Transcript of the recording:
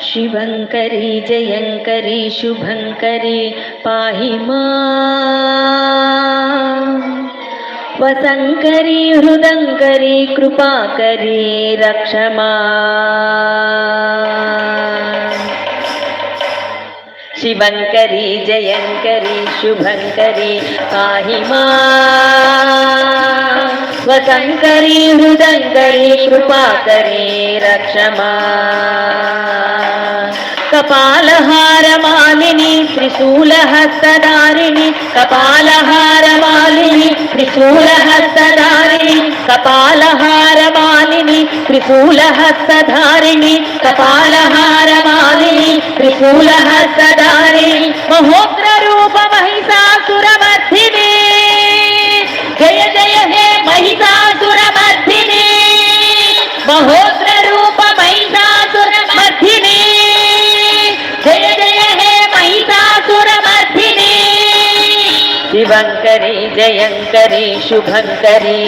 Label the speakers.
Speaker 1: शिवंकरी जयंकरी शुभंकरी पाहि मां वसंकरी हृदंकरी कृपाकरी रक्ष मां शिवंकरी जयंकरी शुभंकरी पाहि मां वसंकरी हृदंकरी कृपाकरी रक्ष मां कपालहारमालिनी त्रिशूलहस्तधारिणी कपालहारमालिनी त्रिशूलहस्तधारिणी कपालहारमालिनी त्रिशूलहस्तधारिणी कपालहारमालिनी त्रिशूलहस्तधारिणी महोग्ररूप महिषासुरमर्दिनी जय जय हे महिषासुरमर्दिनी महोग्ररूप महिषासुरमर्दिनी जय जय हे महिषासुरमर्दिनी शिवंकरी जयंकरी शुभंकरी